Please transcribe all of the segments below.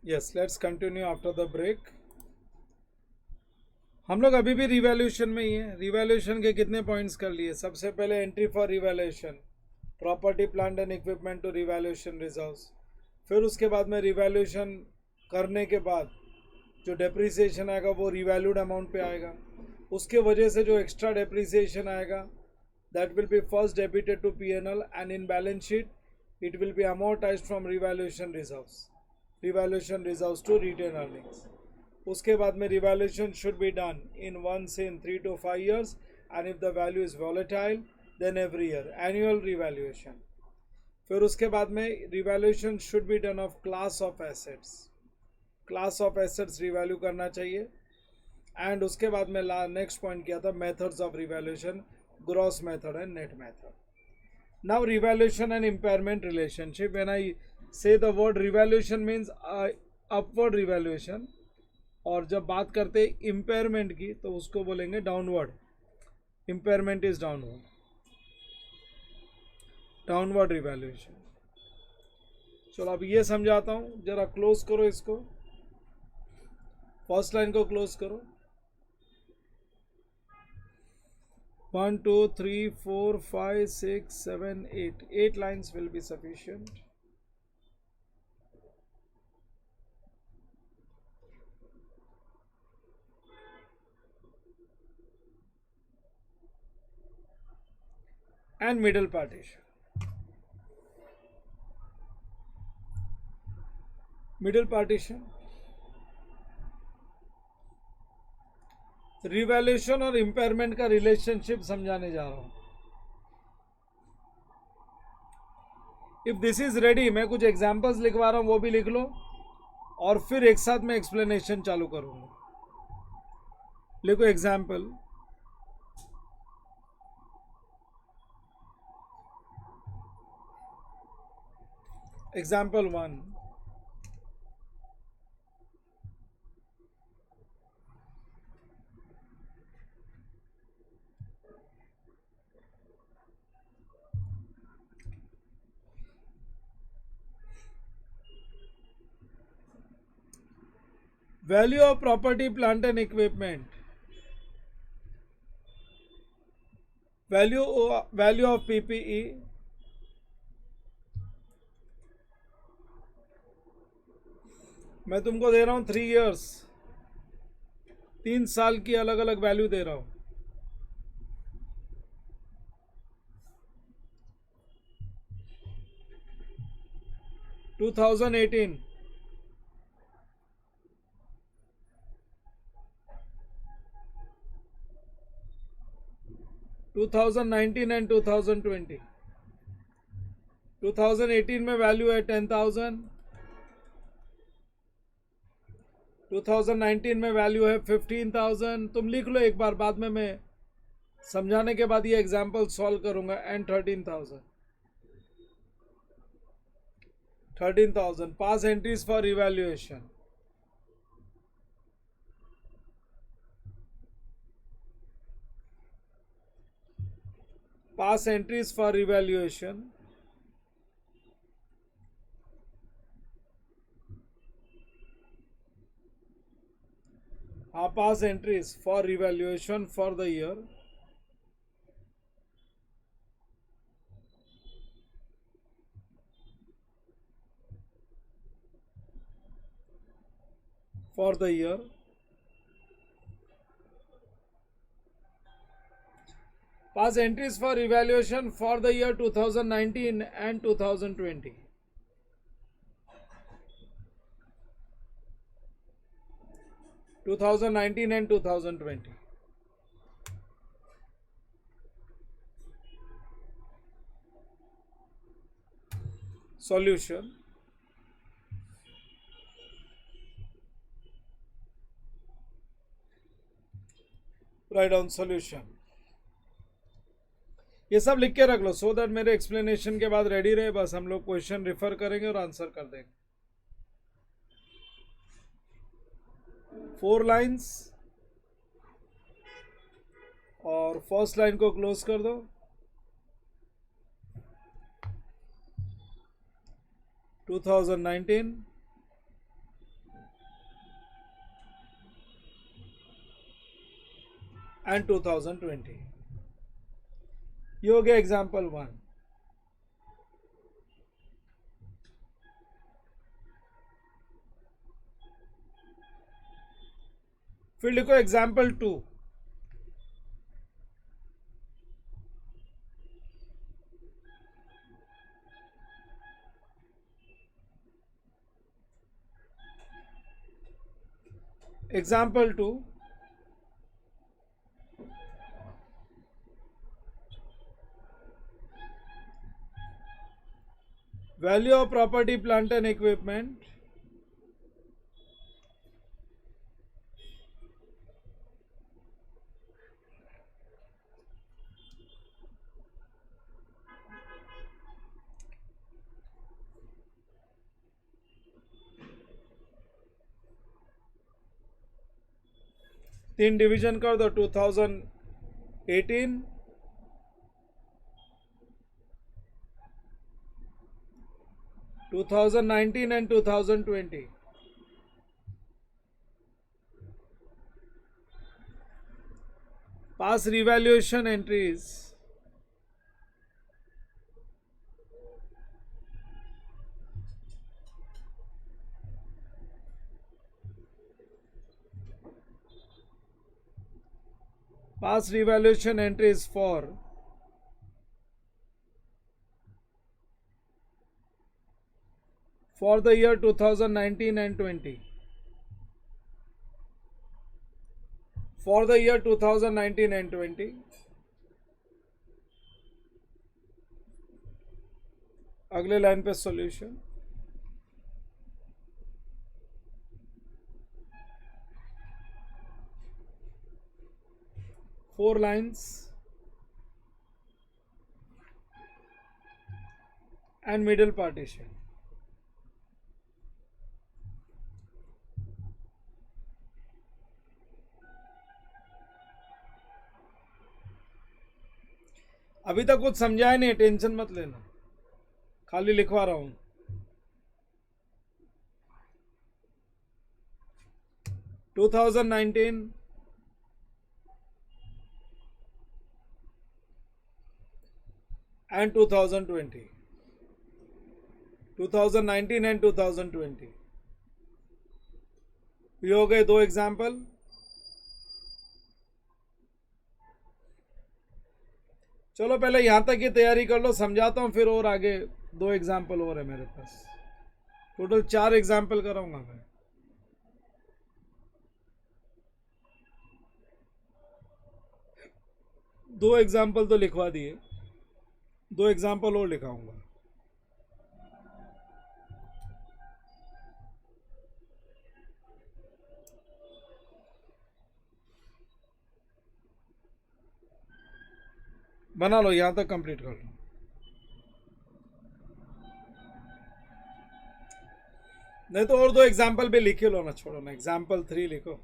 Yes, let's continue after the break. हम लोग अभी भी रिवैल्यूएशन में ही है। रिवैल्यूएशन के कितने पॉइंट्स कर लिए? सबसे पहले entry for revaluation, property plant and equipment to revaluation reserves. फिर उसके बाद में रिवैल्यूएशन करने के बाद जो डेप्रिसिएशन आएगा वो रिवैल्यूड अमाउंट पे आएगा। उसके वजह से जो एक्स्ट्रा डेप्रिसिएशन आएगा that will be first debited to PNL and in balance sheet it will be amortised from revaluation reserves to retain earnings. उसके बाद में revaluation should be done in once in 3 to 5 years and if the value is volatile then every year annual revaluation. फिर उसके बाद में revaluation should be done of class of assets, class of assets revalue करना चाहिए। And उसके बाद में next point किया था methods of revaluation, gross method and net method. Now revaluation and impairment relationship, when I say the word revaluation means upward revaluation, और जब बात करते हैं इम्पेयरमेंट की तो उसको बोलेंगे downward. Impairment is downward revaluation. चलो अब ये समझाता हूँ, जरा क्लोज करो इसको, फर्स्ट लाइन को क्लोज करो। 1 2 3 4 5 6 7 8 lines will be sufficient. And middle partition. Middle partition, revaluation और इम्पेयरमेंट का रिलेशनशिप समझाने जा रहा हूं। इफ दिस इज रेडी, मैं कुछ एग्जांपल्स लिखवा रहा हूं, वो भी लिख लो, और फिर एक साथ में एक्सप्लेनेशन चालू करूंगा। लिखो example. Example 1, value of property plant and equipment, value of PPE, मैं तुमको दे रहा हूं 3 years, 3 साल की अलग अलग वैल्यू दे रहा हूं। To 2018, 2019 and 2020। 2018 में वैल्यू है 10,000, 2019 में वैल्यू है 15,000। तुम लिख लो एक बार, बाद में मैं समझाने के बाद ये एग्जाम्पल सॉल्व करूंगा। And 13,000 pass entries for evaluation. Pass entries for evaluation. Pass entries for evaluation for the year. For the year. Pass entries for evaluation for the year 2019 and 2020. and 2020. Solution. Write down solution. ये सब लिख के रख लो so that मेरे explanation के बाद ready रहे। बस हम लोग क्वेश्चन रिफर करेंगे और आंसर कर देंगे। 4 लाइन्स, और फर्स्ट लाइन को क्लोज कर दो। To 2019, and 2020. ये हो गया एग्जाम्पल 1. फिर लिखो example 2. Example 2. Value of property, plant and equipment. तीन डिवीजन कर दो 2018, 2019 and 2020. Past revaluation entries. Past revaluation entries for the year 2019 and 20. For the year 2019 and 20. अगले लाइन पे solution. Four lines and middle partition. अभी तक कुछ समझाया नहीं, टेंशन मत लेना, खाली लिखवा रहा हूं. 2019 and 2020. 2019 and 2020. ये हो गए दो एग्जाम्पल. चलो पहले यहां तक की तैयारी कर लो, समझाता हूं, फिर और आगे दो एग्जाम्पल और है मेरे पास. टोटल 4 एग्जाम्पल कराऊंगा मैं. दो एग्जाम्पल तो लिखवा दिए, दो एग्जाम्पल और लिखाऊंगा. बना लो, यहां तक कंप्लीट कर लो. नहीं तो और दो एग्जाम्पल भी लिखे लो ना, छोड़ो ना. एग्जाम्पल 3 लिखो.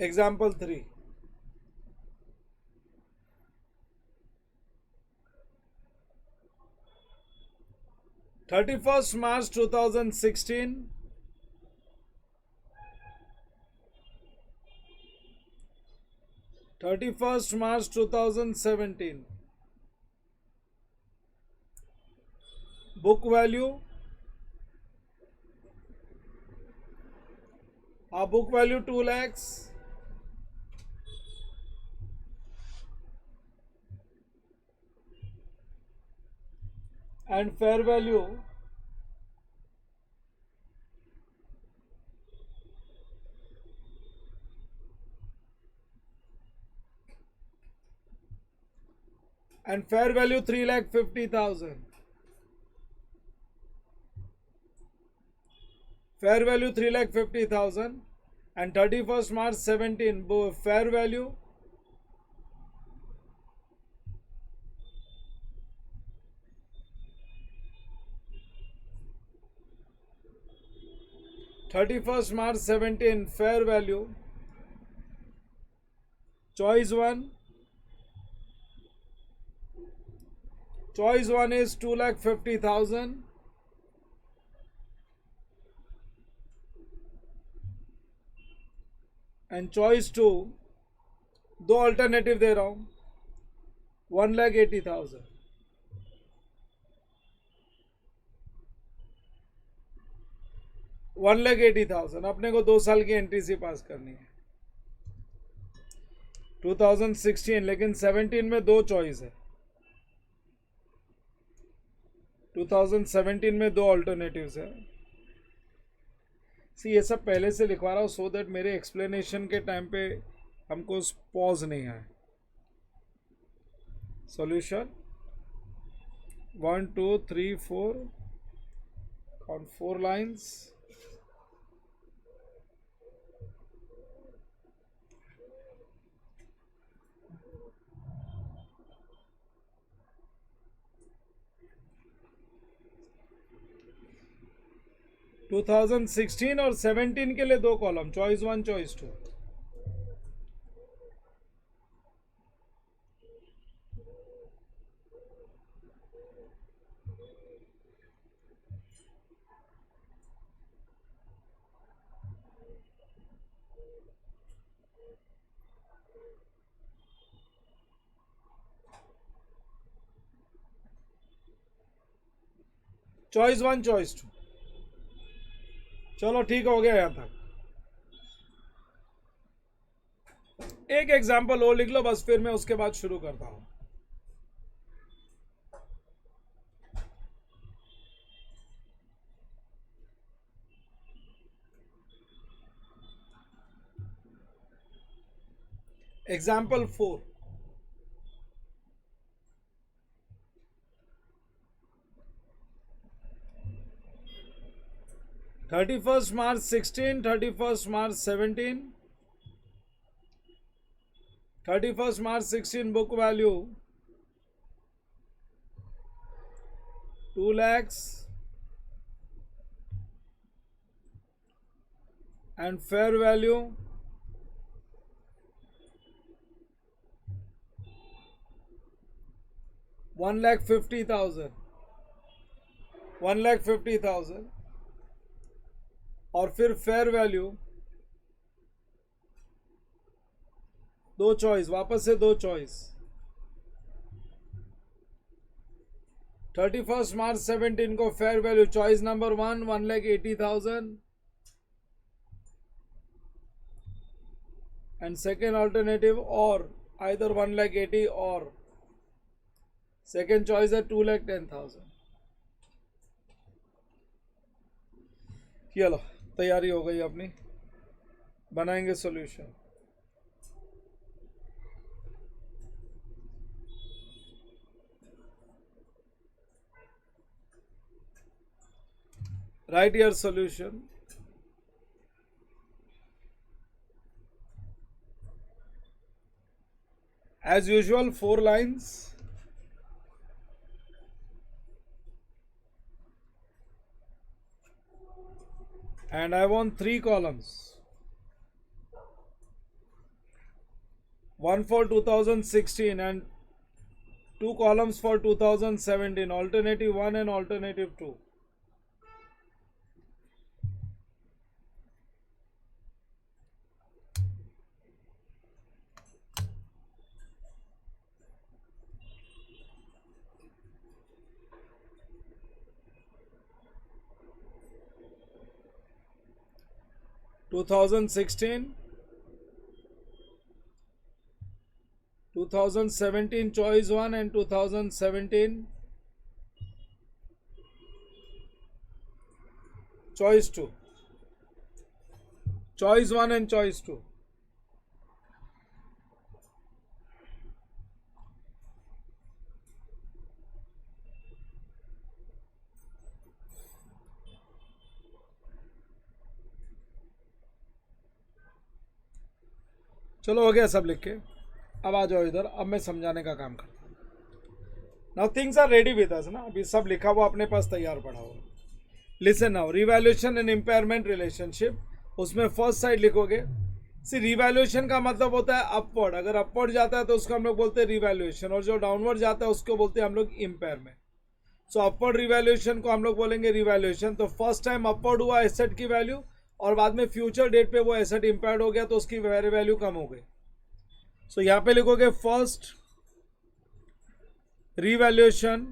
Example 3. March 2016. 31st March 2017. Book value. Our book value 2 lakhs. And fair value and fair value 3,50,000. Fair value 3,50,000 and 31st March 17 fair value 31st March 17 fair value. Choice 1. Choice 1 is 2,50,000. And choice 2 दो alternative दे रहा हूं, 1,80,000, 1,80,000 अपने को 2 साल की NTC पास करनी है 2016, लेकिन 17 में दो चॉइस है, 2017 में दो अल्टरनेटिव्स है। सी ये सब पहले से लिखवा रहा हूँ सो दैट मेरे एक्सप्लेनेशन के टाइम पे हमको पॉज नहीं आए। सॉल्यूशन 1 2 3 4 काउंट 4 लाइन्स, टू 2016 और 17 के लिए दो column, choice 1 choice 2। Choice 1 choice 2। चलो ठीक हो गया यहां तक। एक एग्जांपल और लिख लो बस, फिर मैं उसके बाद शुरू करता हूं। Example 4, March 16, 31st March 17, 31st March 16 book value 2 lakhs and fair value 1,50,000, 1,50,000 और फिर फेयर वैल्यू दो चॉइस, वापस से दो चॉइस, 31st March 17 को fair value choice number 1 1,80,000 and second alternative और आइदर 1,80,000 और सेकेंड चॉइस है 2,10,000। चलो तैयारी हो गई अपनी, बनाएंगे solution. Write your solution. As usual 4 lines, and I want 3 columns, one for 2016 and 2 columns for 2017, alternative 1 and alternative 2. Two 2017 choice 1 and 2017 choice 2, choice 1 and choice 2। चलो हो गया सब लिख के, अब आ जाओ इधर, अब मैं समझाने का काम करता हूँ। Now things are ready with us ना, अभी सब लिखा हुआ अपने पास तैयार पड़ा हुआ। Listen now, revaluation and impairment relationship, उसमें फर्स्ट साइड लिखोगे। सी रिवैल्यूएशन का मतलब होता है अपवर्ड, अगर अपवर्ड जाता है तो उसको हम लोग बोलते हैं रिवैल्यूएशन, और जो डाउनवर्ड जाता है उसको बोलते हैं हम लोग इम्पेयरमेंट। सो अपवर्ड रिवैल्यूएशन को हम लोग बोलेंगे रिवैल्यूएशन। तो फर्स्ट टाइम अपवर्ड हुआ एसेट की वैल्यू और बाद में फ्यूचर डेट पे वो एसेट इम्पेयर्ड हो गया तो उसकी वैल्यू कम हो गई। सो यहाँ पे लिखोगे फर्स्ट रिवैल्यूएशन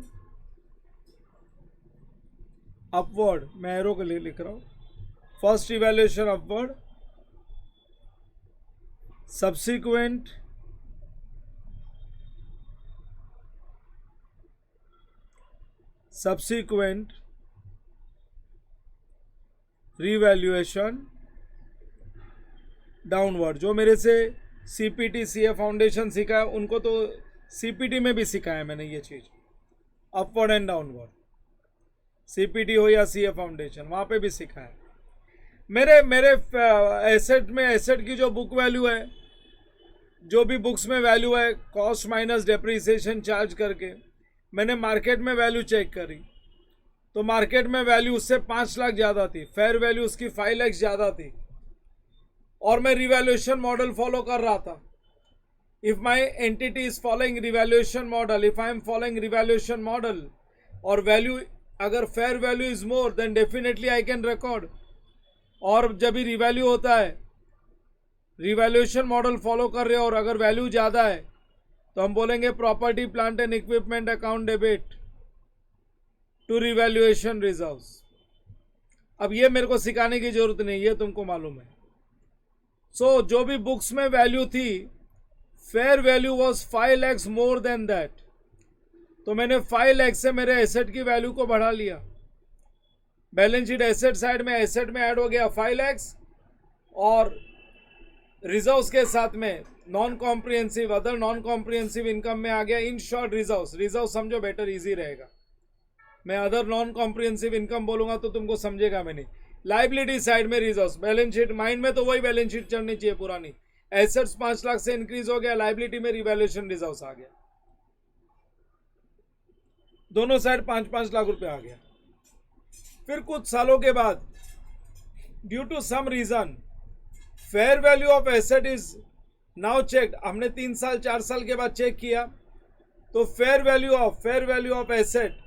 अपवर्ड, मैं एरो के लिए लिख रहा हूं, first revaluation upward, subsequent revaluation downward. जो मेरे से सीपीटी सीए फाउंडेशन सीखा है उनको तो सीपीटी में भी सिखाया है मैंने ये चीज, अपवर्ड एंड डाउनवर्ड, सीपीटी हो या सीए फाउंडेशन वहां पे भी सिखा है। मेरे एसेट में एसेट की जो बुक वैल्यू है, जो भी बुक्स में वैल्यू है कॉस्ट माइनस डेप्रिसिएशन चार्ज करके मैंने मार्केट में वैल्यू चेक करी तो मार्केट में वैल्यू उससे 5 लाख ज़्यादा थी, फेयर वैल्यू उसकी 5 लाख ज़्यादा थी और मैं रिवैल्यूएशन मॉडल फॉलो कर रहा था। If my entity is following revaluation model, if I am following revaluation model और वैल्यू अगर fair value is more than definitely I can record. और जब भी रिवैल्यू होता है, रिवैल्यूएशन मॉडल फॉलो कर रहे हो और अगर वैल्यू ज़्यादा है तो हम बोलेंगे property plant and equipment account debit to revaluation reserves. अब ये मेरे को सिखाने की जरूरत नहीं, ये तुमको मालूम है। सो जो भी बुक्स में वैल्यू थी, fair value was 5 lakhs more than that, तो मैंने 5 lakhs से मेरे एसेट की वैल्यू को बढ़ा लिया। बैलेंस शीट एसेट साइड में एसेट में ऐड हो गया 5 lakhs और रिजर्व्स के साथ में non comprehensive other non comprehensive income में आ गया इन शॉर्ट रिजर्व्स। रिजर्व समझो बेटर इजी रहेगा, मैं अदर नॉन कॉम्प्रिहेंसिव इनकम बोलूंगा तो तुमको समझेगा मैं नहीं। लाइबिलिटी साइड में रिजर्व्स, बैलेंस शीट माइंड में तो वही बैलेंस शीट चलनी चाहिए पुरानी। एसेट्स 5 लाख से इंक्रीज हो गया, लाइबिलिटी में रिवैल्यूएशन रिजर्व्स आ गया, दोनों साइड 5-5 लाख रुपए आ गया। फिर कुछ सालों के बाद due to some reason fair value of asset is now checked, हमने 3 साल 4 साल के बाद चेक किया तो fair value of asset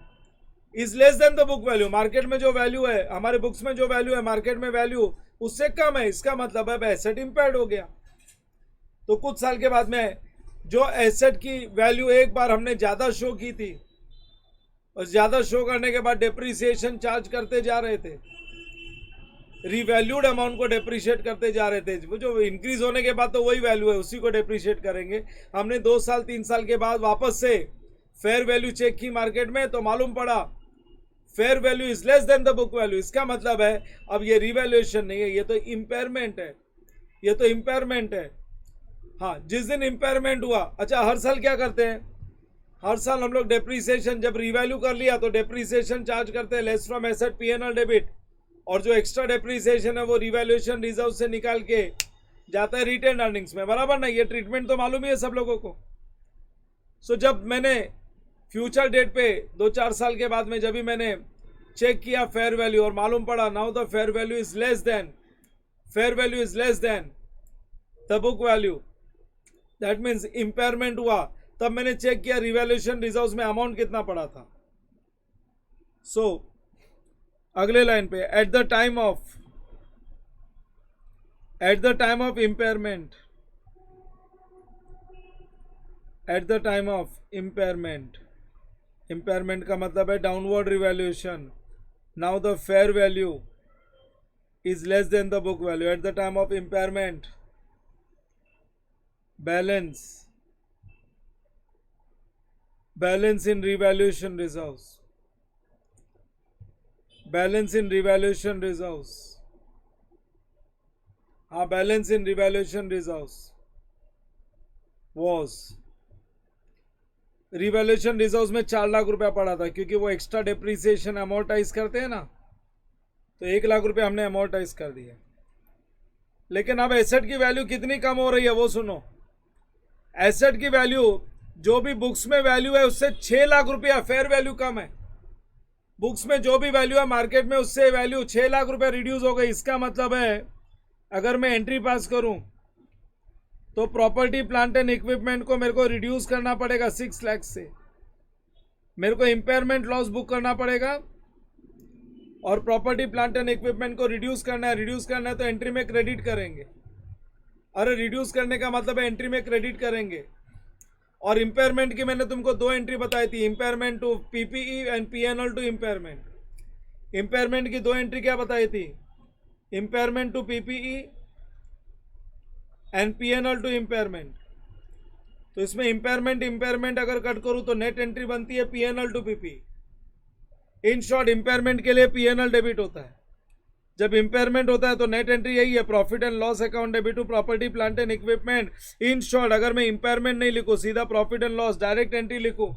is less than the book value. Market में जो वैल्यू है, हमारे बुक्स में जो वैल्यू है मार्केट में वैल्यू उससे कम है, इसका मतलब है एसेट इंपेयर्ड हो गया। तो कुछ साल के बाद में जो एसेट की वैल्यू एक बार हमने ज्यादा शो की थी और ज्यादा शो करने के बाद डेप्रिसिएशन चार्ज करते जा रहे थे, रिवैल्यूड अमाउंट को डेप्रिशिएट करते जा रहे थे। वो जो इंक्रीज होने के बाद तो वही वैल्यू है, उसी को डेप्रिशिएट करेंगे। हमने 2 साल 3 साल के बाद वापस से फेयर वैल्यू चेक की मार्केट में तो मालूम पड़ा fair value is less than the book value. इसका मतलब है अब ये रिवैल्यूएशन नहीं है, ये तो इम्पेयरमेंट है, ये तो इम्पेयरमेंट है। हाँ, जिस दिन इम्पेयरमेंट हुआ, अच्छा हर साल क्या करते हैं, हर साल हम लोग डेप्रिसिएशन जब रिवैल्यू कर लिया तो डेप्रिसिएशन चार्ज करते हैं less from asset PNL debit, और जो एक्स्ट्रा डेप्रिसिएशन है वो रिवैल्यूएशन रिजर्व से निकाल के जाता है रिटेन अर्निंग्स में, बराबर ना। ये ट्रीटमेंट तो मालूम ही है सब लोगों को। सो जब मैंने फ्यूचर डेट पे 2-4 साल के बाद में जब भी मैंने चेक किया फेयर वैल्यू और मालूम पड़ा now the fair value is less than the book value, that means impairment हुआ, तब मैंने चेक किया रिवैल्यूएशन रिजर्व्स में अमाउंट कितना पड़ा था। सो अगले लाइन पे at the time of impairment का मतलब है downward revaluation. Now the fair value is less than the book value. At the time of impairment balance in revaluation reserves, balance in revaluation reserves was revaluation reserves में 4 लाख रुपया पड़ा था, क्योंकि वो extra depreciation amortise करते हैं ना, तो 1 लाख रुपया हमने अमोर्टाइज कर दिया। लेकिन अब एसेट की वैल्यू कितनी कम हो रही है वो सुनो। एसेट की वैल्यू जो भी बुक्स में वैल्यू है उससे 6 लाख रुपया फेयर वैल्यू कम है। बुक्स में जो भी वैल्यू है मार्केट में उससे वैल्यू 6 लाख रुपया रिड्यूस हो गई। इसका मतलब है अगर मैं एंट्री पास करूं तो प्रॉपर्टी प्लांट एंड इक्विपमेंट को मेरे को रिड्यूस करना पड़ेगा 6 लाख से, मेरे को इंपेयरमेंट लॉस बुक करना पड़ेगा और प्रॉपर्टी प्लांट एंड इक्विपमेंट को रिड्यूस करना है तो एंट्री में क्रेडिट करेंगे। अरे रिड्यूस करने का मतलब है एंट्री में क्रेडिट करेंगे। और इम्पेयरमेंट की मैंने तुमको दो एंट्री बताई थी, impairment to PPE and PNL to impairment. Impairment की दो एंट्री क्या बताई थी, impairment to PPE and PNL to impairment. तो इसमें इम्पेयरमेंट अगर कट करूं तो नेट एंट्री बनती है PNL to PP. In short impairment के लिए पीएनएल डेबिट होता है। जब इम्पेयरमेंट होता है तो नेट एंट्री यही है, profit and loss account debit to property plant and equipment. In short अगर मैं इम्पेयरमेंट नहीं लिखूं, सीधा profit and loss direct entry लिखूं,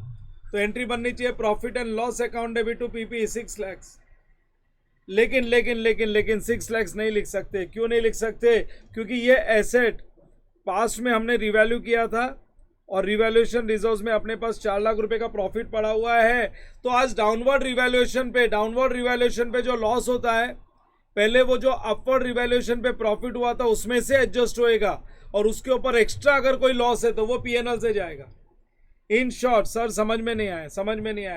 तो एंट्री बननी चाहिए profit and loss account debit to PP 6 lakh. लेकिन लेकिन लेकिन लेकिन 6 लाख नहीं लिख सकते। क्यों नहीं लिख सकते? क्योंकि ये एसेट पास्ट में हमने रिवैल्यू किया था और रिवैल्यूएशन रिजर्व्स में अपने पास 4 लाख रुपए का प्रॉफिट पड़ा हुआ है। तो आज डाउनवर्ड रिवैल्यूएशन पे जो लॉस होता है, पहले वो जो अपवर्ड रिवैल्यूएशन पे प्रॉफिट हुआ था उसमें से एडजस्ट होएगा, और उसके ऊपर एक्स्ट्रा अगर कोई लॉस है तो वो पीएनएल से जाएगा। इन शॉर्ट सर समझ में नहीं आया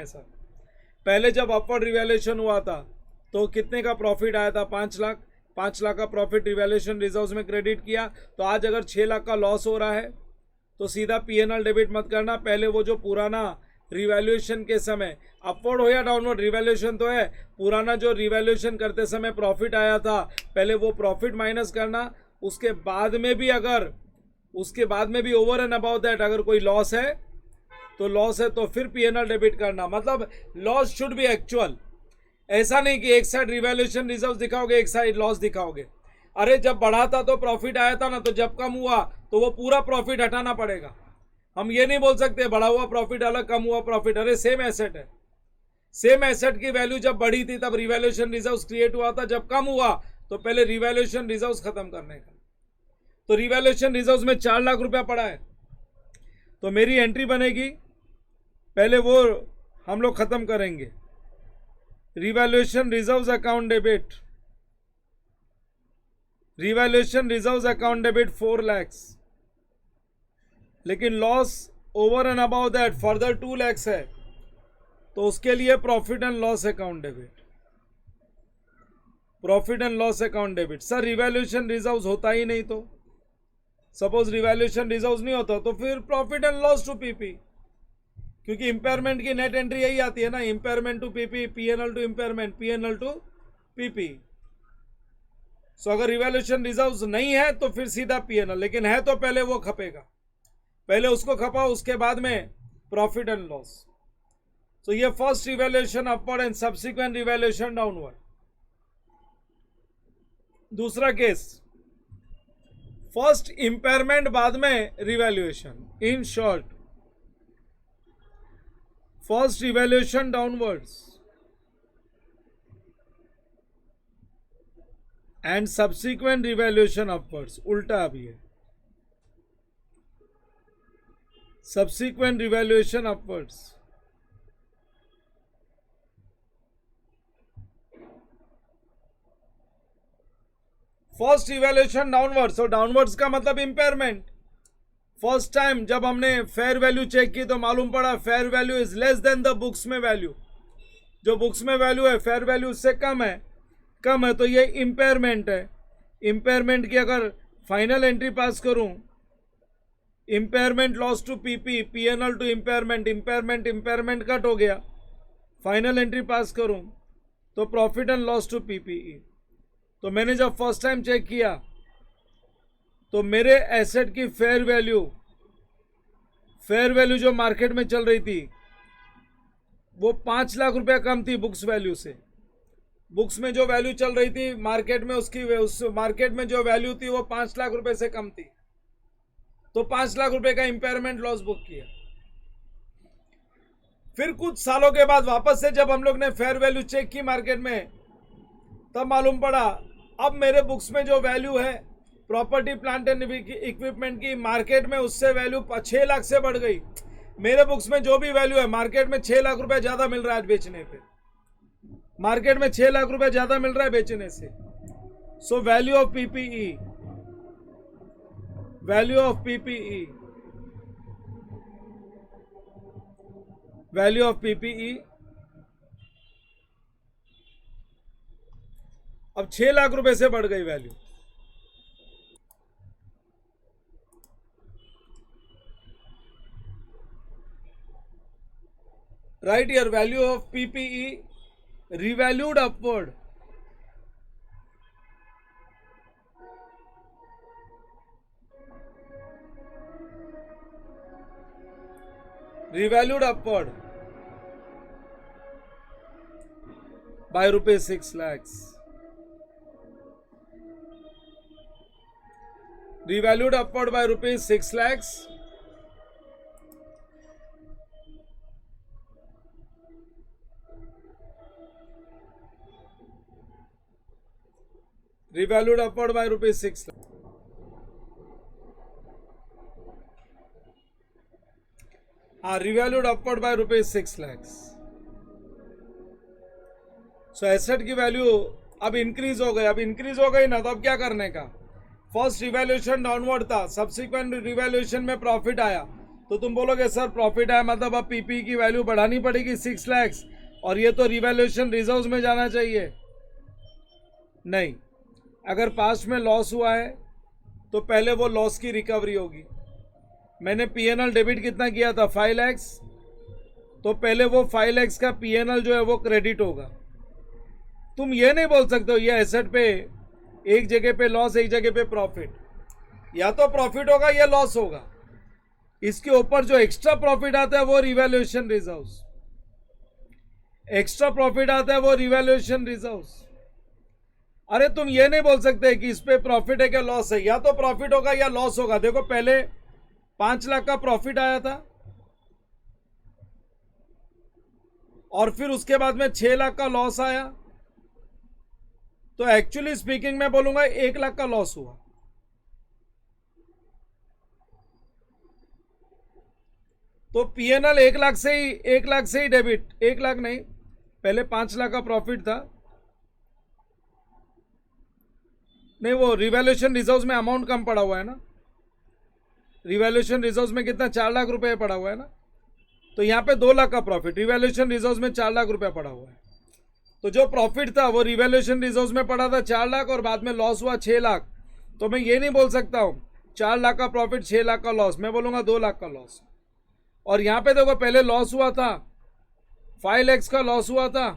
सर। पहले जब अपवर्ड रिवैल्यूएशन हुआ था तो कितने का प्रॉफिट आया था? 5 लाख। 5 लाख का प्रॉफिट रिवैल्यूएशन रिजर्व्स में क्रेडिट किया। तो आज अगर 6 लाख का लॉस हो रहा है तो सीधा पीएनएल डेबिट मत करना, पहले वो जो पुराना रिवैल्यूएशन के समय अपवर्ड हो या डाउनवर्ड रिवैल्यूएशन तो है, पुराना जो रिवैल्यूएशन करते समय प्रॉफिट आया था पहले वो प्रॉफिट माइनस करना। उसके बाद में भी ओवर एंड अबाउट दैट अगर कोई लॉस है तो फिर पीएनएल डेबिट करना। मतलब लॉस शुड बी एक्चुअल। ऐसा नहीं कि एक साइड रिवैल्यूएशन रिजर्व दिखाओगे, एक साइड लॉस दिखाओगे। अरे जब बढ़ा था तो प्रॉफिट आया था ना, तो जब कम हुआ तो वो पूरा प्रॉफिट हटाना पड़ेगा। हम ये नहीं बोल सकते बढ़ा हुआ प्रॉफिट अलग, कम हुआ प्रॉफिट। अरे सेम एसेट है, सेम एसेट की वैल्यू जब बढ़ी थी तब रिवैल्यूएशन रिजर्व क्रिएट हुआ था, जब कम हुआ तो पहले रिवैल्यूएशन रिजर्व खत्म करने का। तो रिवैल्यूएशन रिजर्व में 4 लाख रुपया पड़ा है, तो मेरी एंट्री बनेगी, पहले वो हम लोग खत्म करेंगे। Revaluation reserve account debit, revaluation reserve account debit 4 lakh, लेकिन loss over and above that further 2 lakh है, तो उसके लिए profit and loss account debit. Profit and loss account debit. Sir revaluation reserves होता ही नहीं तो, सपोज रिवैल्यूएशन रिजर्व्स नहीं होता तो फिर profit and loss to PP, क्योंकि इंपेयरमेंट की नेट एंट्री यही आती है ना, impairment to PP, PNL to impairment, PNL to PP. So अगर रिवैल्यूएशन रिजर्व्स नहीं है तो फिर सीधा पीएनएल, लेकिन है तो पहले वो खपेगा, पहले उसको खपाओ, उसके बाद में प्रॉफिट एंड लॉस। सो ये first revaluation upward and subsequent revaluation downward. दूसरा केस, फर्स्ट इंपेयरमेंट बाद में revaluation. In short first revaluation downwards and subsequent revaluation upwards. उल्टा अभी है, subsequent revaluation upwards. First revaluation downwards, तो डाउनवर्ड्स का मतलब इंपेयरमेंट। फर्स्ट टाइम जब हमने फेयर वैल्यू चेक की तो मालूम पड़ा fair value is less than the books में वैल्यू। जो बुक्स में वैल्यू है फेयर वैल्यू उससे कम है, तो ये इंपेयरमेंट है। इंपेयरमेंट की अगर फाइनल एंट्री पास करूं, impairment loss to PP, PNL to impairment cut हो गया, फाइनल एंट्री पास करूं तो profit and loss to PPE. तो मैंने जब फर्स्ट टाइम चेक किया तो मेरे एसेट की फेयर वैल्यू जो मार्केट में चल रही थी वो 5 लाख रुपया कम थी बुक्स वैल्यू से। बुक्स में जो वैल्यू चल रही थी मार्केट में, उस मार्केट में जो वैल्यू थी वो 5 लाख रुपए से कम थी, तो 5 लाख रुपए का इंपेयरमेंट लॉस बुक किया। फिर कुछ सालों के बाद वापस से जब हम लोग ने फेयर वैल्यू चेक की मार्केट में, तब मालूम पड़ा अब मेरे बुक्स में जो वैल्यू है प्रॉपर्टी प्लांट एंड इक्विपमेंट की, मार्केट में उससे वैल्यू 6 लाख से बढ़ गई। मेरे बुक्स में जो भी वैल्यू है मार्केट में 6 लाख रुपए ज्यादा मिल रहा है बेचने पे, मार्केट में 6 लाख रुपए ज्यादा मिल रहा है बेचने से। So value of PPE, value of PPE, value of PPE अब 6 लाख रुपए से बढ़ गई value. Right here value of PPE revalued upward, revalued upward by rupees 6 lakhs. Revalued upward by rupees 6 lakhs. Revalued upward by rupees 6 lakhs. Revalued upward by rupees 6 lakhs. So asset की value अब increase हो गई। अब increase हो गई ना, तो अब क्या करने का? फर्स्ट रिवैल्यूएशन डाउनवर्ड था, सब्सिक्वेंट रिवैल्यूएशन में प्रॉफिट आया, तो तुम बोलोगे सर प्रॉफिट आया मतलब अब पीपी की वैल्यू बढ़ानी पड़ेगी 6 लैक्स, और ये तो रिवैल्यूएशन रिजर्व्स में जाना चाहिए। नहीं, अगर पास्ट में लॉस हुआ है तो पहले वो लॉस की रिकवरी होगी। मैंने पीएनएल डेबिट कितना किया था? 5 लैक्स, तो पहले वो 5 लैक्स का पीएनएल जो है वो क्रेडिट होगा। तुम ये नहीं बोल सकते हो ये एसेट पे एक जगह पे लॉस एक जगह पे प्रॉफिट, या तो प्रॉफिट होगा या लॉस होगा। इसके ऊपर जो एक्स्ट्रा प्रॉफिट आता है वो रिवैल्यूएशन रिजर्व्स, एक्स्ट्रा प्रॉफिट आता है वो रिवैल्यूएशन रिजर्व्स। अरे तुम ये नहीं बोल सकते कि इस पे प्रॉफिट है क्या लॉस है, या तो प्रॉफिट होगा या लॉस होगा। देखो पहले 5 लाख का प्रॉफिट आया था और फिर उसके बाद में 6 लाख का लॉस आया, तो एक्चुअली स्पीकिंग मैं बोलूंगा 1 लाख का लॉस हुआ। तो पीएनएल 1 लाख से ही डेबिट, 1 लाख नहीं, पहले 5 लाख का प्रॉफिट था। नहीं, वो रिवैल्यूएशन रिजर्व्स में अमाउंट कम पड़ा हुआ है ना, रिवैल्यूएशन रिजर्व्स में कितना 4 लाख रुपए पड़ा हुआ है ना, तो यहां पे 2 लाख का प्रॉफिट, रिवैल्यूएशन रिजर्व्स में 4 लाख रुपया पड़ा हुआ है। तो जो प्रॉफिट था वो रिवैल्यूएशन रिजर्व्स में पड़ा था 4 लाख और बाद में लॉस हुआ 6 लाख। तो मैं ये नहीं बोल सकता हूं 4 लाख का प्रॉफिट 6 लाख का लॉस, मैं बोलूंगा 2 लाख का लॉस। और यहां पे देखो पहले लॉस हुआ था 5 लाख का लॉस हुआ था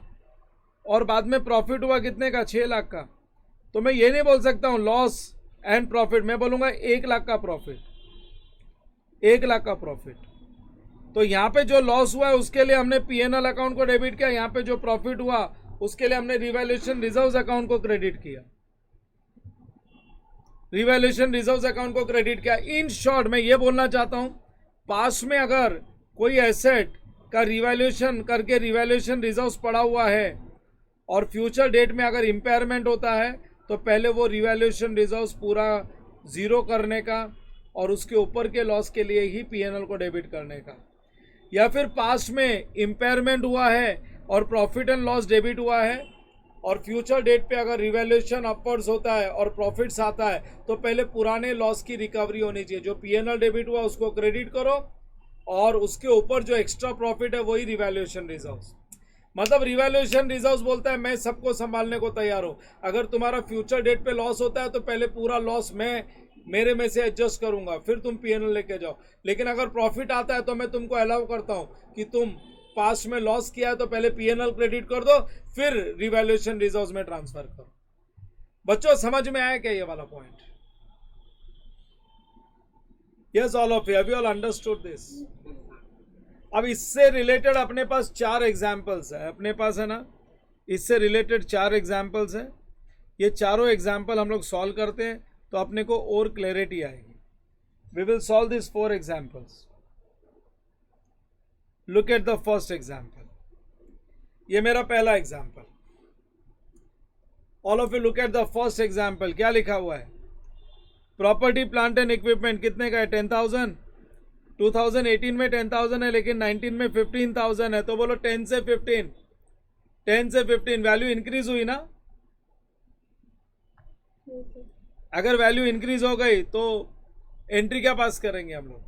और बाद में प्रॉफिट हुआ कितने का? 6 लाख का। तो मैं ये नहीं बोल सकता हूं लॉस एंड प्रॉफिट, मैं बोलूंगा 1 लाख का प्रॉफिट, 1 लाख का प्रॉफिट। तो यहाँ पे जो लॉस हुआ है उसके लिए हमने पीएनएल अकाउंट को डेबिट किया, यहाँ पे जो प्रॉफिट हुआ उसके लिए हमने रिवैल्यूएशन रिजर्व्स अकाउंट को क्रेडिट किया, रिवैल्यूएशन रिजर्व्स अकाउंट को क्रेडिट किया। इन शॉर्ट मैं ये बोलना चाहता हूं, पास्ट में अगर कोई एसेट का रिवैल्यूएशन करके रिवैल्यूएशन रिजर्व्स पड़ा हुआ है और फ्यूचर डेट में अगर इम्पेयरमेंट होता है तो पहले वो रिवैल्यूएशन रिजर्व्स पूरा जीरो करने का और उसके ऊपर के लॉस के लिए ही पीएनएल को डेबिट करने का। या फिर पास्ट में इम्पेयरमेंट हुआ है और प्रॉफिट एंड लॉस डेबिट हुआ है और फ्यूचर डेट पे अगर रिवैल्यूएशन अपवर्ड्स होता है और प्रॉफिट्स आता है तो पहले पुराने लॉस की रिकवरी होनी चाहिए। जो पीएनएल डेबिट हुआ उसको क्रेडिट करो और उसके ऊपर जो एक्स्ट्रा प्रॉफिट है वही रिवैल्यूएशन रिजर्व्स। मतलब रिवैल्यूएशन रिजर्व्स बोलता है मैं सबको संभालने को तैयार हूं। अगर तुम्हारा फ्यूचर डेट पे लॉस होता है तो पहले पूरा लॉस मेरे में से एडजस्ट करूंगा, फिर तुम पीएनएल लेके जाओ। लेकिन अगर प्रॉफिट आता है तो मैं तुमको अलाउ करता हूं कि तुम पास्ट में लॉस किया है तो पहले पीएनएल क्रेडिट कर दो, फिर रिवैल्यूएशन रिजर्व्स में ट्रांसफर करो। बच्चों समझ में आया क्या ये वाला point? Yes all of you, have you all understood this? अब इससे रिलेटेड अपने पास 4 एग्जाम्पल्स है, अपने पास है ना, इससे रिलेटेड 4 एग्जाम्पल्स है। ये चारों एग्जाम्पल हम लोग सॉल्व करते हैं तो अपने को और क्लैरिटी आएगी। We will solve this 4 examples. Look at the first example, ये मेरा पहला example. All of you look at the first example. क्या लिखा हुआ है? प्रॉपर्टी प्लांट एंड इक्विपमेंट कितने का है? 10,000। 2018 में 10,000 है लेकिन 19 में 15,000 है, तो बोलो 10 से 15, 10 से 15 वैल्यू इंक्रीज हुई ना? अगर वैल्यू इंक्रीज हो गई तो एंट्री क्या पास करेंगे हम लोग?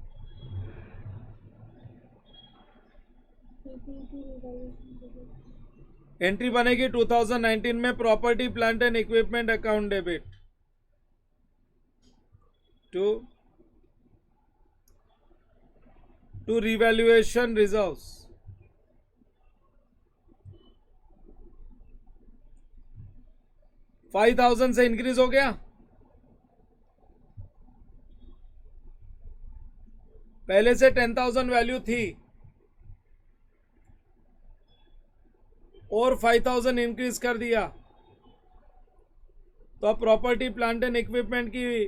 एंट्री बनेगी 2019 में property plant and equipment account debit to revaluation reserves. $5,000 से इंक्रीज हो गया, पहले से 10,000 वैल्यू थी और 5,000 इंक्रीज कर दिया, तो अब प्रॉपर्टी प्लांट एंड इक्विपमेंट की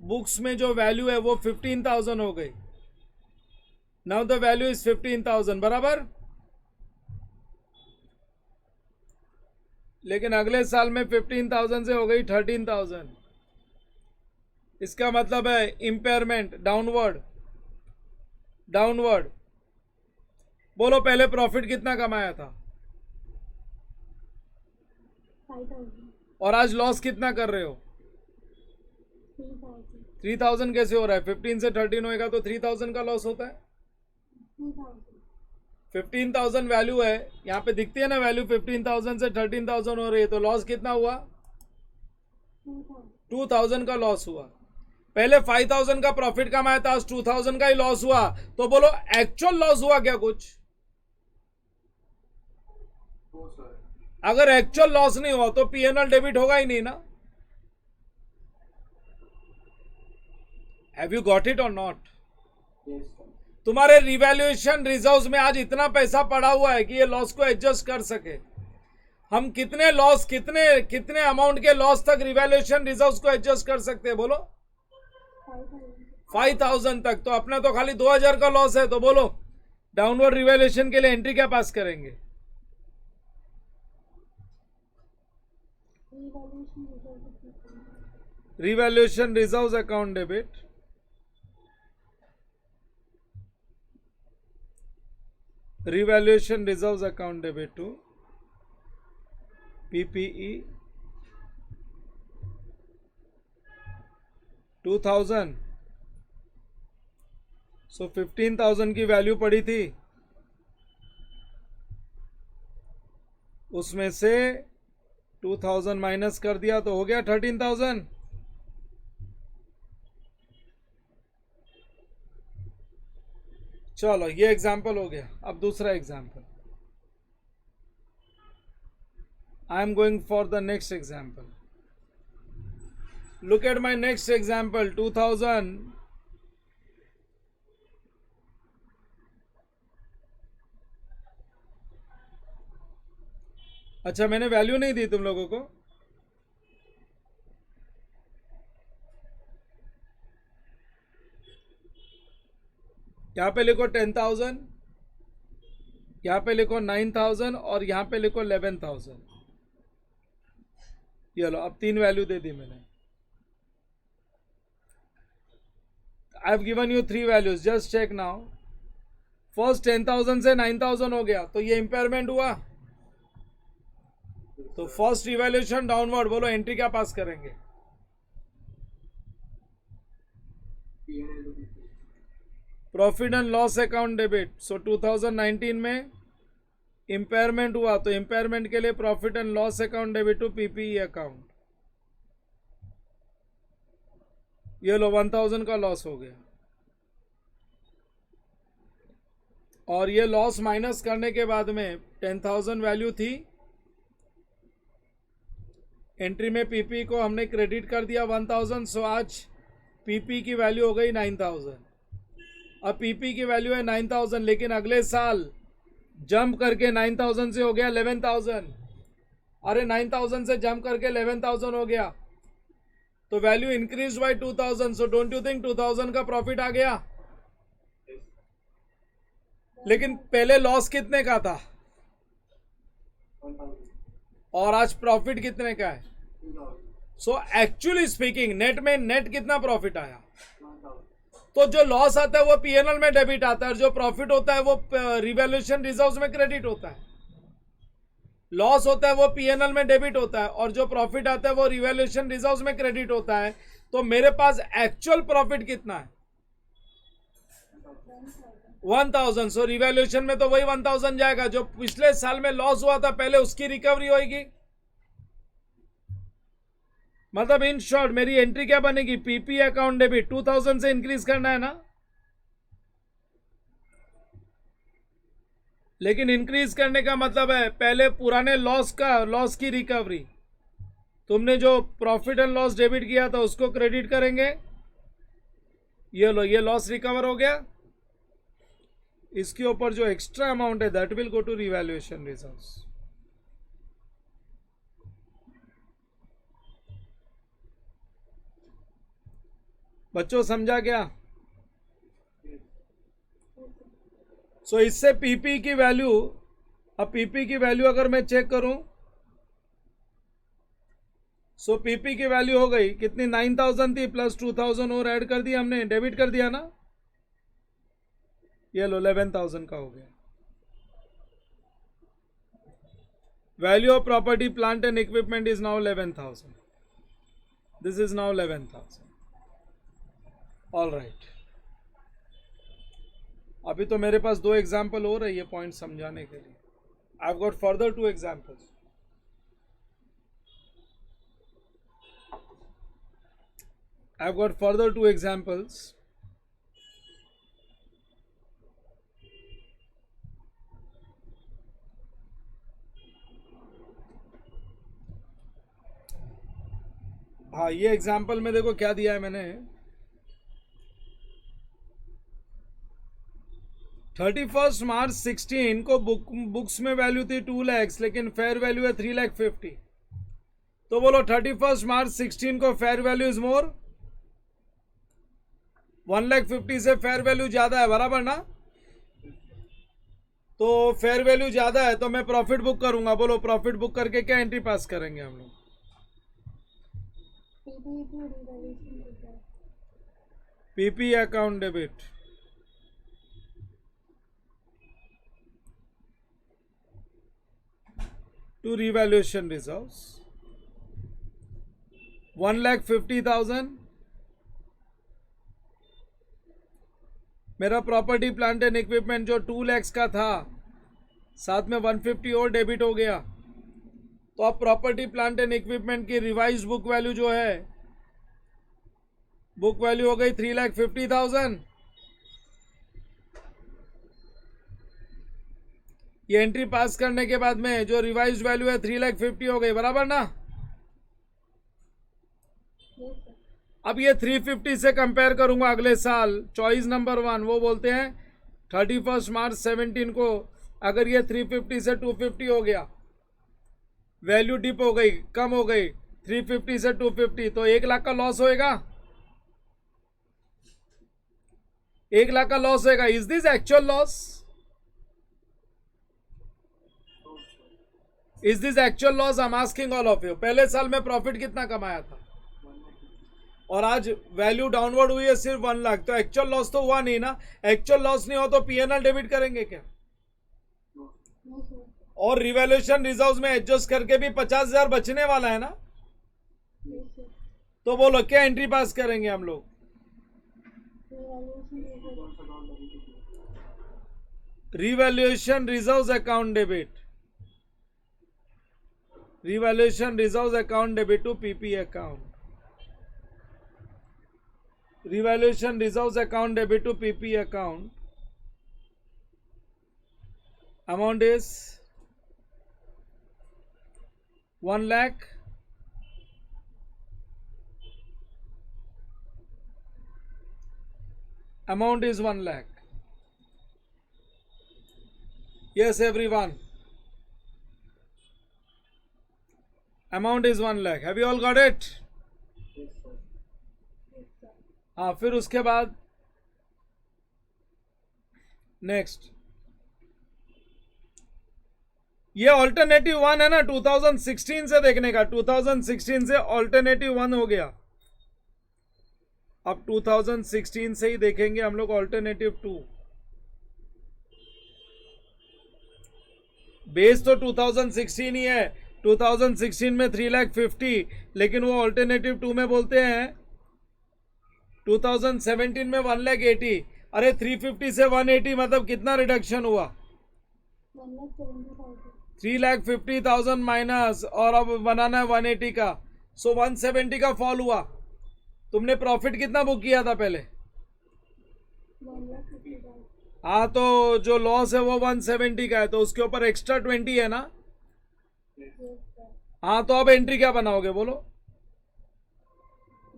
बुक्स में जो वैल्यू है वो 15,000 हो गई। नाउ द वैल्यू इज 15,000, बराबर। लेकिन अगले साल में 15,000 से हो गई 13,000। इसका मतलब है इंपेयरमेंट डाउनवर्ड। बोलो पहले प्रॉफिट कितना कमाया था 5,000, और आज लॉस कितना कर रहे हो 3,000, 3,000 कैसे हो रहा है? 15 से 13 होएगा तो 3,000 का लॉस होता है। 2,000, 15,000 वैल्यू है, यहाँ पे दिखती है ना वैल्यू, 15,000 से 13,000 हो रही है, तो लॉस कितना हुआ 2,000, 2,000 का लॉस हुआ। पहले 5,000 का प्रॉफिट कमाया था, आज 2,000 का ही लॉस हुआ, तो बोलो एक्चुअल लॉस हुआ क्या कुछ? अगर एक्चुअल लॉस नहीं हुआ तो पीएनएल डेबिट होगा ही नहीं ना। हैव यू गॉट इट और नॉट? तुम्हारे रिवैल्यूएशन रिजर्व्स में आज इतना पैसा पड़ा हुआ है कि ये लॉस को एडजस्ट कर सके। हम कितने लॉस, कितने अमाउंट के लॉस तक रिवैल्यूएशन रिजर्व्स को एडजस्ट कर सकते हैं बोलो? 5,000 तक। तो अपना तो खाली 2,000 का लॉस है, तो बोलो डाउनवर्ड रिवैल्यूएशन के लिए एंट्री क्या पास करेंगे? Revaluation reserves account debit revaluation reserves account debit to PPE 2,000। So 15,000 की वैल्यू पड़ी थी, उसमें से 2,000 माइनस कर दिया तो हो गया 13,000। चलो ये एग्जाम्पल हो गया। अब दूसरा example, I am going for the next example. Look at my next example. 2,000 अच्छा, मैंने वैल्यू नहीं दी तुम लोगों को। यहां पे लिखो 10,000, यहां पे लिखो 9,000 और यहां पे लिखो 11,000। ये लो, अब 3 वैल्यू दे दी मैंने। I have given you 3 values, just check now. First 10,000 से 9,000 हो गया, तो ये इंपेयरमेंट हुआ, तो फर्स्ट रिवैल्यूएशन डाउनवर्ड। बोलो एंट्री क्या पास करेंगे? Profit and loss account debit. So 2019 में इंपेयरमेंट हुआ, तो इंपेयरमेंट के लिए profit and loss account debit to PPE account. ये लो 1,000 का लॉस हो गया, और ये लॉस माइनस करने के बाद में 10,000 वैल्यू थी, एंट्री में पीपी को हमने क्रेडिट कर दिया 1,000। सो आज पीपी की वैल्यू हो गई 9,000। अब पीपी की वैल्यू है 9,000, लेकिन अगले साल जंप करके 9,000 से हो गया 11,000। अरे 9,000 से जंप करके 11,000 हो गया, तो value increase by 2,000। So don't you think 2,000 का प्रॉफिट आ गया? लेकिन पहले लॉस कितने का था और आज प्रॉफिट कितने का है? सो एक्चुअली स्पीकिंग नेट में नेट कितना प्रॉफिट आया? तो जो लॉस आता है वो पीएनएल में डेबिट आता है, और जो प्रॉफिट होता है वो रिवैल्यूएशन रिजर्व्स में क्रेडिट होता है। लॉस होता है वो पीएनएल में डेबिट होता है, और जो प्रॉफिट आता है वो रिवैल्यूएशन रिजर्व्स में क्रेडिट होता है। तो मेरे पास एक्चुअल प्रॉफिट कितना है? 1000, सो रिवैल्यूएशन में तो वही 1000 जाएगा जो पिछले साल में लॉस हुआ था पहले, उसकी रिकवरी होगी। मतलब इन शॉर्ट मेरी एंट्री क्या बनेगी, पीपी अकाउंट डेबिट 2000 से इंक्रीज करना है ना, लेकिन इंक्रीज करने का मतलब है पहले पुराने लॉस की रिकवरी। तुमने जो प्रॉफिट एंड लॉस डेबिट किया था उसको क्रेडिट करेंगे, ये लो, ये लॉस रिकवर हो गया। इसके ऊपर जो एक्स्ट्रा अमाउंट है that will go to revaluation reserves. बच्चों समझा क्या? सो इससे पीपी की वैल्यू, अब पीपी की वैल्यू अगर मैं चेक करूं, सो पीपी की वैल्यू हो गई कितनी, 9000 थी प्लस 2000 और ऐड कर दिया हमने, डेबिट कर दिया ना, ये लो 11000 का हो गया। Value of property plant and equipment is now 11000, this is now 11000। All right, अभी तो मेरे पास 2 एग्जाम्पल हो रही है पॉइंट समझाने के लिए। I have got further 2 examples. I've got further 2 examples. हाँ, ये एग्जाम्पल में देखो क्या दिया है मैंने, 31 मार्च 16 को बुक्स में वैल्यू थी 2 lakhs, लेकिन फेयर वैल्यू है 3,50,000। तो बोलो 31 मार्च 16 को फेयर वैल्यू इज मोर, 1,50,000 से फेयर वैल्यू ज्यादा है, बराबर ना। तो फेयर वैल्यू ज्यादा है तो मैं प्रॉफिट बुक करूंगा। बोलो प्रॉफिट बुक करके क्या एंट्री पास करेंगे हम लोग, PP account debit to revaluation reserves 1,50,000। मेरा प्रॉपर्टी प्लांट एंड इक्विपमेंट जो 2 lakhs का था, साथ में 150 और डेबिट हो गया। तो अब प्रॉपर्टी प्लांट एंड इक्विपमेंट की रिवाइज बुक वैल्यू जो है, बुक वैल्यू हो गई 3,50,000। ये एंट्री पास करने के बाद में जो रिवाइज वैल्यू है 3,50,000 हो गई, बराबर ना। अब ये 350 से कंपेयर करूंगा अगले साल, चॉइस नंबर 1 वो बोलते हैं 31 मार्च 17 को अगर ये 350 से 250 हो गया, वैल्यू डिप हो गई, कम हो गई 350 से 250, तो 1 लाख का लॉस होएगा, 1 लाख का लॉस होएगा। Is this actual loss? Is this actual loss? I am asking all of you. पहले साल में प्रॉफिट कितना कमाया था और आज वैल्यू डाउनवर्ड हुई है सिर्फ 1 लाख, तो एक्चुअल लॉस तो हुआ नहीं ना। एक्चुअल लॉस नहीं हो तो पीएनएल डेबिट करेंगे क्या? और रिवैल्यूएशन रिजर्व्स में एडजस्ट करके भी 50,000 बचने वाला है ना। तो बोलो क्या एंट्री पास करेंगे हम लोग? Revaluation reserves account debit, revaluation reserves account debit to PP account, revaluation reserves account debit to PP account. Amount is 1 lakh. Amount is 1 lakh. Yes, everyone. Amount is 1 lakh. Have you all got it? हाँ, फिर उसके बाद next ये alternative 1 है ना, 2016 से देखने का, 2016 से ऑल्टरनेटिव 1 हो गया। अब 2016 से ही देखेंगे हम लोग ऑल्टरनेटिव 2। बेस तो 2016 ही है, 2016 में 3,50,000, लेकिन वो ऑल्टरनेटिव 2 में बोलते हैं 2017 में 1,80,000, अरे 350 से 180 मतलब कितना रिडक्शन हुआ? 1,70,000. 3,50,000 माइनस, और अब बनाना है 180 का, सो 170 का फॉल हुआ. तुमने प्रॉफिट कितना बुक किया था पहले? 1,50,000. हाँ, तो जो लॉस है वो 170 का है, तो उसके ऊपर एक्स्ट्रा 20 है ना. Yes, sir. हाँ, तो अब एंट्री क्या बनाओगे बोलो?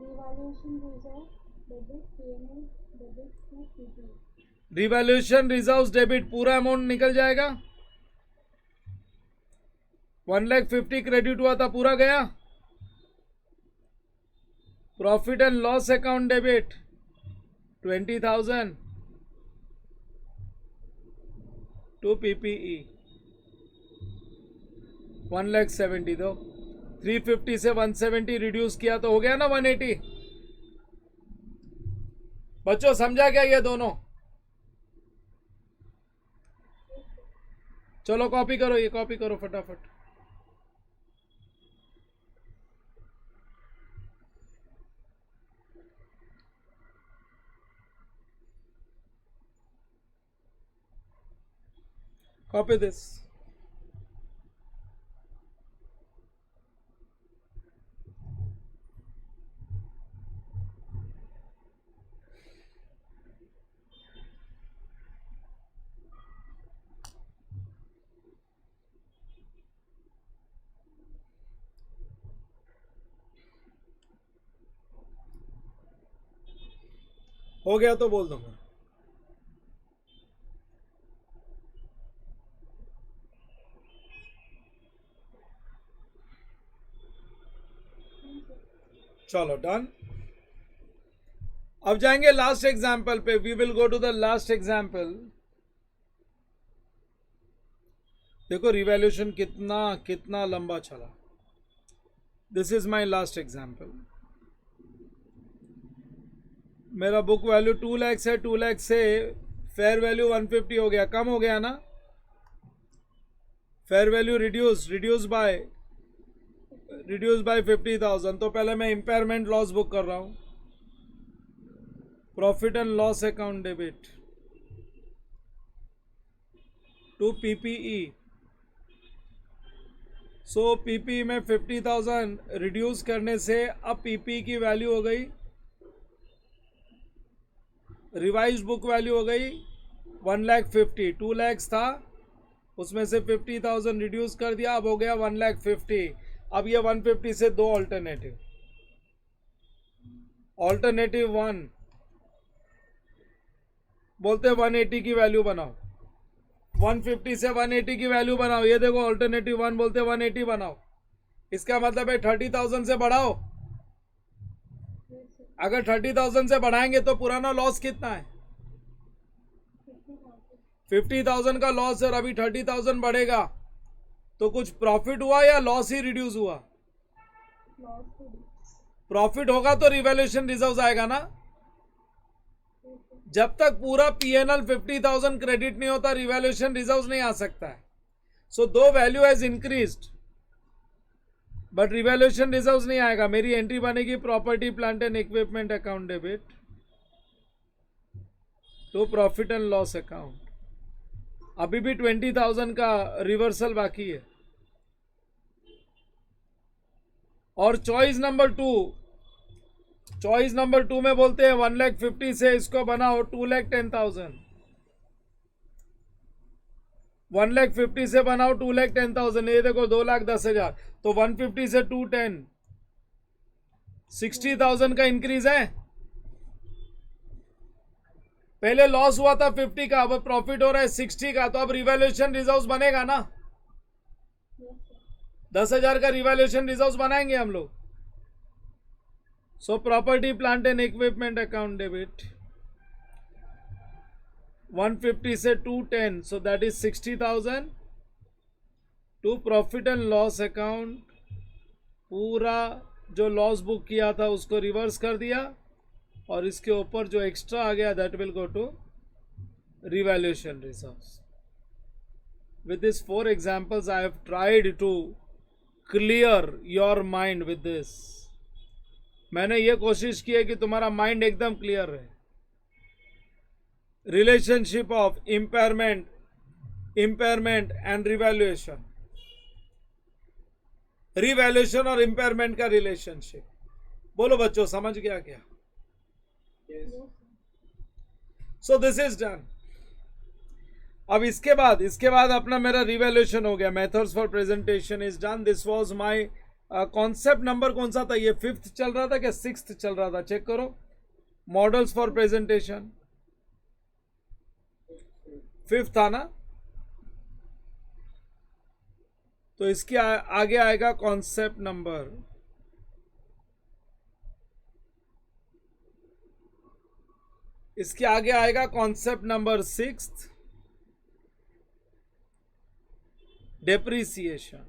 Revaluation reserve, debit, P&L, debit to PP. Revaluation reserve debit पूरा अमाउंट निकल जाएगा. 1,50,000 क्रेडिट हुआ था, पूरा गया. Profit and loss account debit 20,000 to PPE. 1,70,000 दो. 350 से 170 रिड्यूस किया तो हो गया ना 180. बच्चों समझा क्या ये दोनों? चलो कॉपी करो, ये कॉपी करो फटाफट. Copy this. हो गया तो बोल दूंगा. चलो डन. अब जाएंगे लास्ट एग्जाम्पल पे. We will go to the last example. देखो रिवैल्यूएशन कितना कितना लंबा चला. This is my last example. मेरा बुक वैल्यू 2 लाख है. 2 लाख से फेयर वैल्यू 150 हो गया, कम हो गया ना. Fair value reduce by 50,000. तो पहले मैं इम्पेयरमेंट लॉस बुक कर रहा हूं. Profit and loss account debit to PPE. So PPE में 50,000 रिड्यूस करने से अब पीपीई की वैल्यू हो गई, रिवाइज बुक वैल्यू हो गई 1,50,000. 2 लाख था, उसमें से 50,000 रिड्यूस कर दिया, अब हो गया 1,50,000. अब ये 150 से दो ऑल्टरनेटिव. ऑल्टरनेटिव 1 बोलते 180 की वैल्यू बनाओ. 150 से 180 की वैल्यू बनाओ. ये देखो ऑल्टरनेटिव 1 बोलते 180 बनाओ. इसका मतलब है 30,000 से बढ़ाओ. Yes, sir. अगर 30,000 से बढ़ाएंगे तो पुराना लॉस कितना है? 50,000. 50,000 का लॉस है, और अभी 30,000 बढ़ेगा तो कुछ प्रॉफिट हुआ या लॉस ही रिड्यूस हुआ? Loss to do. प्रॉफिट होगा तो रिवैल्यूएशन रिजर्व आएगा ना. Yes, sir. जब तक पूरा पीएनएल 50,000 क्रेडिट नहीं होता रिवैल्यूएशन रिजर्व नहीं आ सकता है. सो दो value has increased but revaluation reserve नहीं आएगा. मेरी एंट्री बनेगी property plant and equipment account debit to profit and loss account. अभी भी 20,000 का रिवर्सल बाकी है. और चॉइस नंबर टू में बोलते हैं 1,50,000 से इसको बनाओ 2,10,000. 1,50,000 से बनाओ 2,10,000. ये देखो 2,10,000. तो 150 से 210, 60,000 का इंक्रीज है. पहले लॉस हुआ था 50 का, अब प्रॉफिट हो रहा है 60 का. तो अब रिवैल्यूएशन रिजर्व बनेगा ना. Yes, sir. 10,000 का रिवैल्यूएशन रिजर्व बनाएंगे हम लोग. So property plant and equipment account debit 150 से 210, so that is 60,000 to profit and loss account. पूरा जो लॉस बुक किया था उसको रिवर्स कर दिया, और इसके ऊपर जो एक्स्ट्रा आ गया that will go to revaluation reserves. with these 4 examples I have tried to clear your mind with this. मैंने ये कोशिश की है कि तुम्हारा माइंड एकदम क्लियर रहे. relationship of impairment and revaluation. Revaluation और impairment का relationship. बोलो बच्चों, समझ गया क्या? Yes. So this is done. अब इसके बाद अपना मेरा रिवैल्यूएशन हो गया. Methods for presentation is done. This was my concept number कौन सा था? ये 5th चल रहा था क्या 6th चल रहा था? चेक करो. मॉडल्स फॉर प्रेजेंटेशन 5th था ना. तो इसके आगे आएगा कॉन्सेप्ट नंबर. इसके आगे आएगा concept number 6th, depreciation.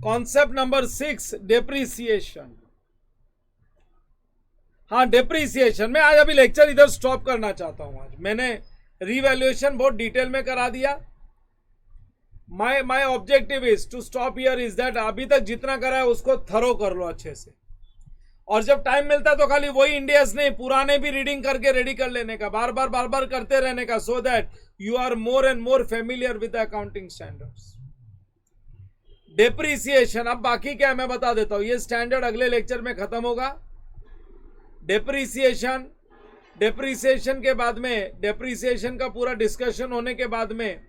Concept number 6 depreciation. हाँ, डेप्रीसिएशन में आज अभी लेक्चर इधर स्टॉप करना चाहता हूं. आज मैंने रिवैल्यूएशन बहुत डिटेल में करा दिया. My objective is to stop here is that अभी तक जितना करा है उसको थरो कर लो अच्छे से. और जब टाइम मिलता है तो खाली वही इंडियस नहीं, पुराने भी रीडिंग करके रेडी कर लेने का, बार बार करते रहने का, so that you are more and more familiar with accounting standards. Depreciation, अब बाकी क्या है मैं बता देता हूं. ये स्टैंडर्ड अगले लेक्चर में खत्म होगा. डेप्रीसिएशन के बाद में, डेप्रीसिएशन का पूरा डिस्कशन होने के बाद में,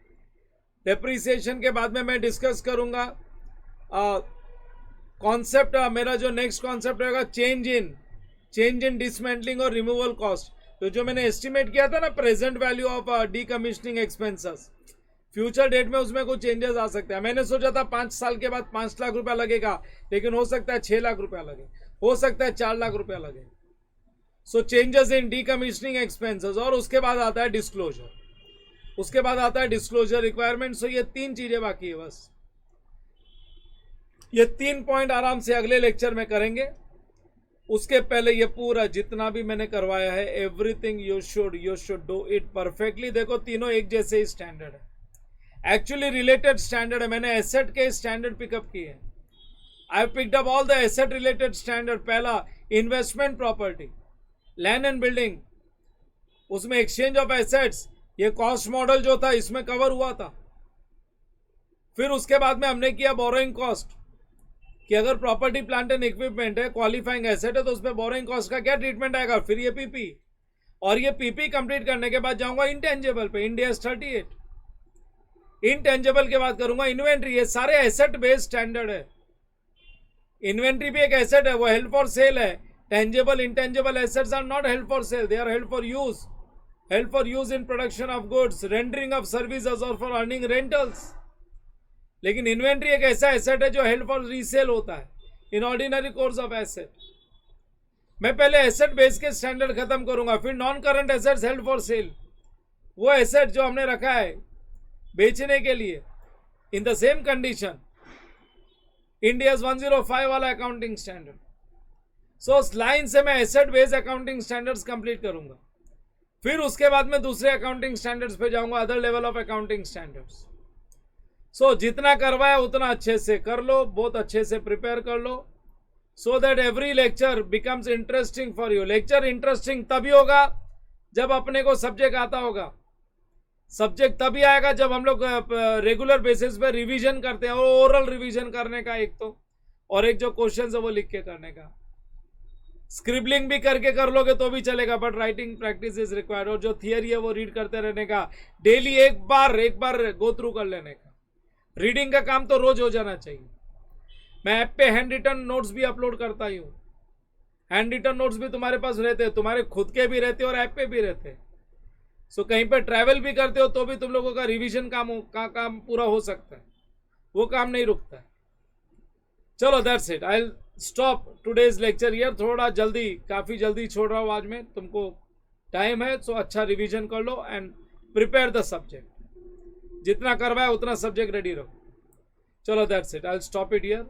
डेप्रीसिएशन के बाद में मैं डिस्कस करूंगा कॉन्सेप्ट. मेरा जो नेक्स्ट कॉन्सेप्ट रहेगा चेंज इन डिसमेंटलिंग और रिमूवल कॉस्ट. तो जो मैंने एस्टिमेट किया था ना present value of decommissioning expenses, future date में उसमें कुछ चेंजेस आ सकते हैं. मैंने सोचा था 5 साल के बाद 5 लाख रुपया लगेगा, लेकिन हो सकता है 6 लाख रुपया लगे, हो सकता है 4 लाख रुपया लगे. सो चेंजेस इन डीकमीशनिंग एक्सपेंसेस. और उसके बाद आता है डिस्क्लोजर, रिक्वायरमेंट. सो ये 3 चीजें बाकी है बस. ये 3 पॉइंट आराम से अगले लेक्चर में करेंगे. उसके पहले ये पूरा जितना भी मैंने करवाया है, everything you should do it perfectly. देखो तीनों एक जैसे ही स्टैंडर्ड है, एक्चुअली रिलेटेड स्टैंडर्ड है. मैंने एसेट के स्टैंडर्ड पिकअप किए हैं. I have picked up all the asset related standard. पहला investment property, land and building, उसमें एक्सचेंज ऑफ एसेट्स, ये कॉस्ट मॉडल जो था इसमें कवर हुआ था. फिर उसके बाद में हमने किया बोरोइंग कॉस्ट, कि अगर प्रॉपर्टी प्लांट एंड इक्विपमेंट है, क्वालिफाइंग एसेट है, तो उसमें बोरोइंग कॉस्ट का क्या ट्रीटमेंट आएगा. फिर ये पीपी, और ये पीपी कंप्लीट करने के बाद जाऊंगा इंटेंजेबल पे, इंडिया 38. इंटेंजेबल के बाद करूंगा इन्वेंट्री. ये सारे एसेट बेस्ड स्टैंडर्ड है. इन्वेंट्री भी एक एसेट है, वो हेल्ड फॉर सेल है. Tangible intangible assets are not held for sale, they are held for use in production of goods, rendering of services और फॉर अर्निंग रेंटल्स. लेकिन inventory एक ऐसा एसेट है जो हेल्ड फॉर रीसेल होता है in ordinary course of asset. मैं पहले एसेट बेस के स्टैंडर्ड खत्म करूंगा, फिर non current assets held for cell, वो एसेट जो हमने रखा है बेचने के लिए in the same condition, India 105 वाला अकाउंटिंग स्टैंडर्ड. सो उस लाइन से मैं asset based accounting standards complete करूंगा. फिर उसके बाद मैं दूसरे अकाउंटिंग स्टैंडर्ड्स पे जाऊंगा, other level of accounting standards. So जितना करवाया उतना अच्छे से कर लो, बहुत अच्छे से प्रिपेयर कर लो, so that every lecture becomes interesting for you. Lecture interesting तभी होगा जब अपने को सब्जेक्ट आता होगा. सब्जेक्ट तभी आएगा जब हम लोग रेगुलर बेसिस पे रिवीजन करते हैं, और ओरल रिवीजन करने का एक तो, और एक जो क्वेश्चन है वो लिख के करने का. स्क्रिबलिंग भी करके कर लोगे तो भी चलेगा, but writing practice is required. और जो थियरी है वो रीड करते रहने का, डेली एक बार गो थ्रू कर लेने का. रीडिंग का काम तो रोज हो जाना चाहिए. मैं ऐप पे हैंड रिटन नोट्स भी अपलोड करता ही हूँ. हैंड रिटन नोट्स भी तुम्हारे पास रहते हैं, तुम्हारे खुद के भी रहते हैं और ऐप पे भी रहते हैं. सो कहीं पर ट्रैवल भी करते हो तो भी तुम लोगों का रिवीजन काम पूरा हो सकता है, वो काम नहीं रुकता है. चलो that's it, I will stop today's lecture here. थोड़ा जल्दी, काफ़ी जल्दी छोड़ रहा हूँ आज मैं, तुमको टाइम है, सो अच्छा रिवीजन कर लो एंड प्रिपेयर द सब्जेक्ट. जितना करवाया उतना सब्जेक्ट रेडी रखो. चलो that's it, I will stop it here.